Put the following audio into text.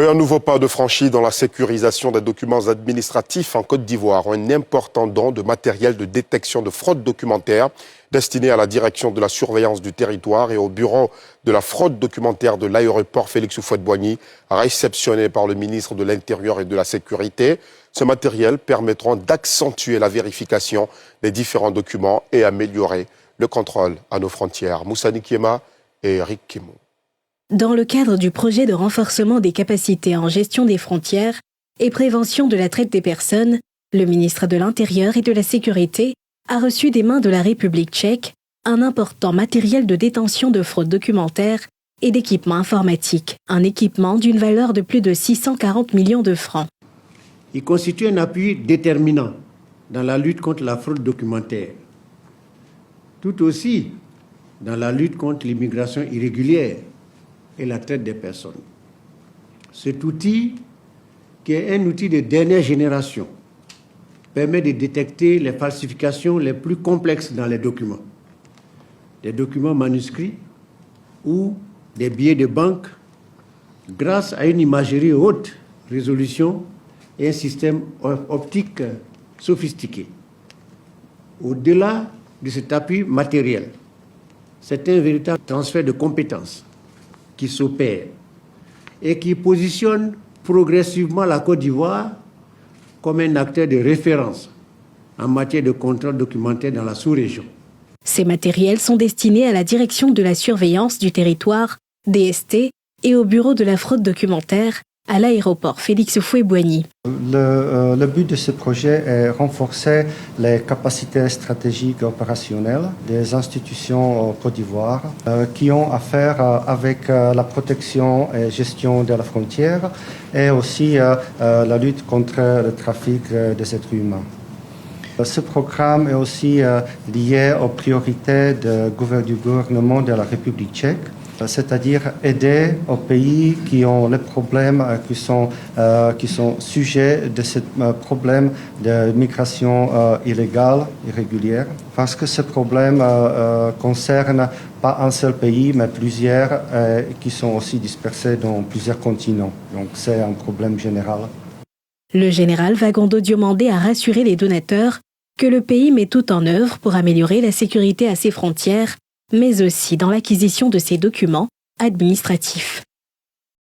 Et un nouveau pas de franchi dans la sécurisation des documents administratifs en Côte d'Ivoire. Un important don de matériel de détection de fraude documentaire destiné à la direction de la surveillance du territoire et au bureau de la fraude documentaire de l'aéroport Félix Houphouët-Boigny, réceptionné par le ministre de l'Intérieur et de la Sécurité. Ce matériel permettra d'accentuer la vérification des différents documents et améliorer le contrôle à nos frontières. Moussa Nikiema et Eric Kimou. Dans le cadre du projet de renforcement des capacités en gestion des frontières et prévention de la traite des personnes, le ministre de l'Intérieur et de la Sécurité a reçu des mains de la République tchèque un important matériel de détention de fraude documentaire et d'équipement informatique, un équipement d'une valeur de plus de 640 millions de francs. Il constitue un appui déterminant dans la lutte contre la fraude documentaire, tout aussi dans la lutte contre l'immigration irrégulière et la traite des personnes. Cet outil, qui est un outil de dernière génération, permet de détecter les falsifications les plus complexes dans les documents. Des documents manuscrits ou des billets de banque grâce à une imagerie haute résolution et un système optique sophistiqué. Au-delà de cet appui matériel, c'est un véritable transfert de compétences qui s'opère et qui positionne progressivement la Côte d'Ivoire comme un acteur de référence en matière de contrôle documentaire dans la sous-région. Ces matériels sont destinés à la direction de la surveillance du territoire, DST, et au bureau de la fraude documentaire à l'aéroport Félix Houphouët-Boigny. Le but de ce projet est renforcer les capacités stratégiques et opérationnelles des institutions Côte d'Ivoire qui ont à faire avec la protection et gestion de la frontière et aussi la lutte contre le trafic des êtres humains. Ce programme est aussi lié aux priorités du gouvernement de la République tchèque, c'est-à-dire aider aux pays qui ont les problèmes, qui sont sujets de ce problème de migration illégale, irrégulière, parce que ce problème concerne pas un seul pays, mais plusieurs qui sont aussi dispersés dans plusieurs continents. Donc c'est un problème général. Le général Vagondo Diomandé a rassuré les donateurs que le pays met tout en œuvre pour améliorer la sécurité à ses frontières, mais aussi dans l'acquisition de ses documents administratifs.